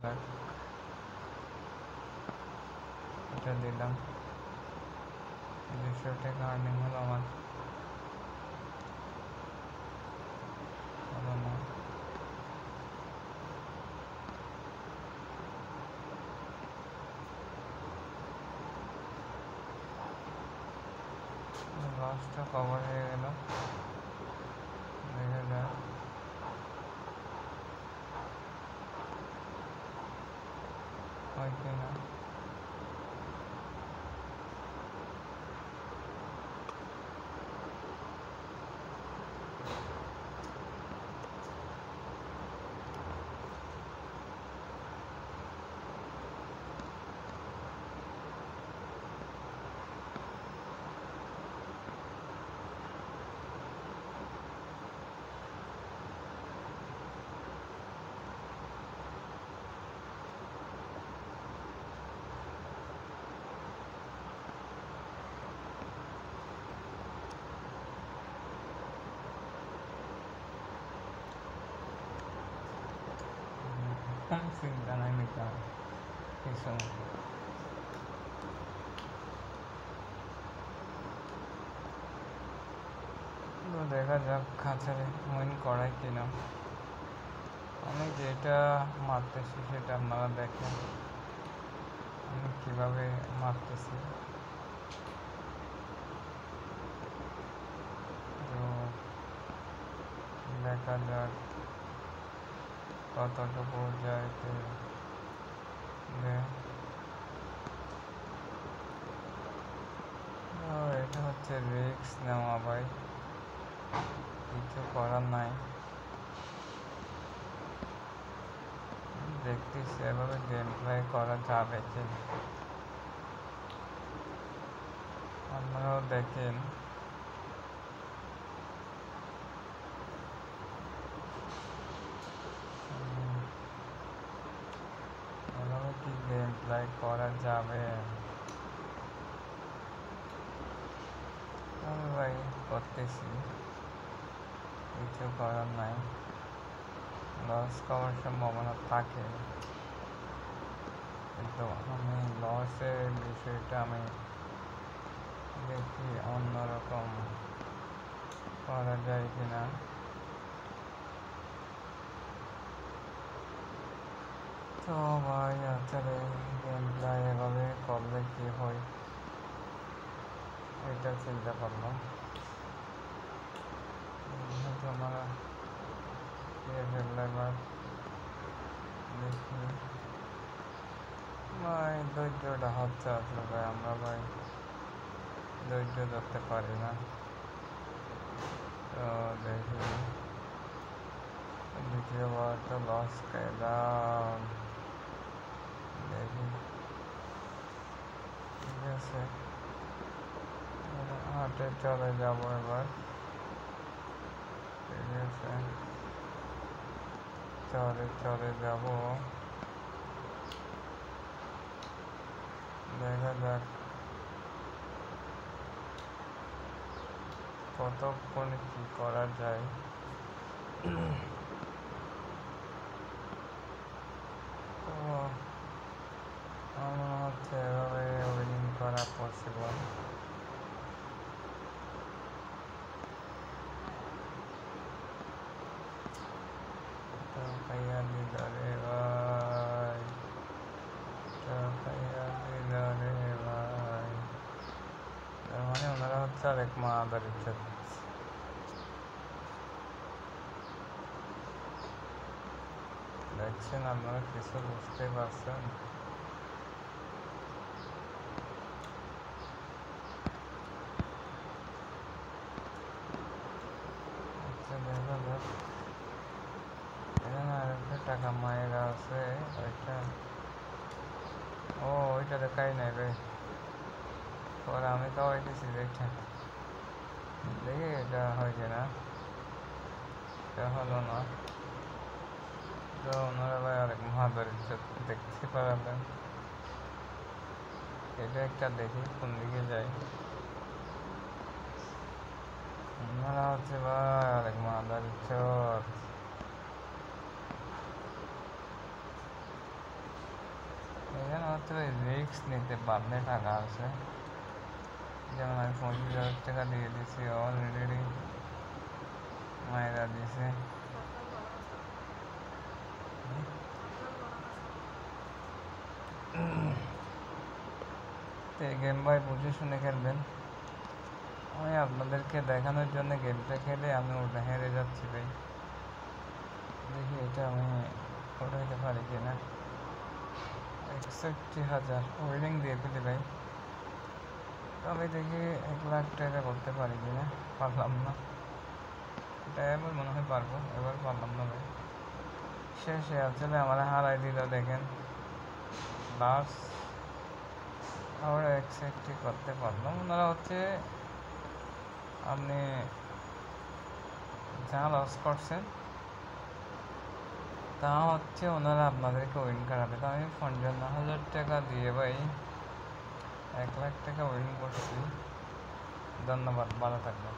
যাক, এটা দিলাম। 200 টাকা আর্নিং হলো আমার। হলো না। লসটা কভার হয়ে গেল, দেখা যাক। হয় কি না। চিন্তা নাই, নিতে হবে কিছু না। তো দেখা যাক খাঁচারে উইন করায় কিনা। আমি যেটা মারতেছি সেটা আপনারা দেখেন আমি কীভাবে মারতেছি। তো দেখা যাক কতটুকু যাইতে এটা হচ্ছে রিস্ক নেওয়া ভাই, কিছু করার নাই। দেখতেছি এভাবে গেম প্লে করা যাবে কি, আপনারাও দেখেন। এভাবে কি গেম প্লে করা যাবে? আমি ভাই করতেছি, কিছু করার নাই। লস করার সম্ভাবনা থাকে, কিন্তু আমি লসের বিষয়টা আমি দেখি অন্যরকম করা যায় কিনা। তো ভাই আসলে গেম প্লে এভাবে করলে কি হয় এটা চিন্তা করলাম। আমরা খেয়ে ফেললে এবার দেখি ভাই, ধৈর্যটা হচ্ছে আসলে ভাই, আমরা ভাই ধৈর্য ধরতে পারি না। তো দেখি দ্বিতীয়বার তো লস খেলাম, দেখি ঠিক আছে। হাটে চলে যাবো এবার, ঠিক আছে চলে যাব। দেখা যাক কতক্ষণে কি করা যায়। তো আমার হচ্ছে এভাবে উইনিং করা পসিবল। তো খাইয়া দিল রে ভাই, তো খাইয়া দিল রে ভাই। তার মানে ওনারা হচ্ছে আরেক মা আদার ইচ্ছা। দেখছেন আপনারা, কিছু বুঝতে পারছেন? আচ্ছা দেখা যাক। এখানে আরেকটা টাকা মায়েরা আছে, ওইটা ও ওইটা দেখাই নাই রে, পরে আমি খাওয়াই দিছি এটা। দেখি এটা হয় কিনা, এটা হলো না। তো ওনারা ভাই আরেক মহাদার ইচ্ছা দেখতে পারাবেন। এটা একটা দেখি কোন দিকে যাই। ওনারা হচ্ছে ভাই আরেক মহাদার ইচ্ছা। হচ্ছে ভাই রিস্ক নিতে পারলে টাকা আছে। যেমন আমি 25,000 টাকা দিয়ে দিছি অলরেডি, মায়েরা দিছে। তো এই গেম ভাই বুঝে শুনে খেলবেন। আমি আপনাদেরকে দেখানোর জন্য গেমটা খেলে আমি ওটা হেরে যাচ্ছি ভাই। দেখি এটা আমি উঠাইতে পারি কিনা। 61,000 ওয়েডিং দিয়ে ফেলি ভাই। তবে দেখি 1,00,000 টাকা করতে পারি কিনা। পারলাম না, এটা এবার মনে হয় পারবো, এবার পারলাম না ভাই। শেষে আসলে আমার হারাই দিল দেখেন। লাস্ট আবার একটি করতে পারলাম। ওনারা হচ্ছে আপনি যা লস করছেন তা হচ্ছে ওনারা আপনাদেরকে উইন করাবে। তো আমি 55,000 টাকা দিয়ে ভাই 1,00,000 টাকা উইন করছি। ধন্যবাদ, ভালো থাকবেন।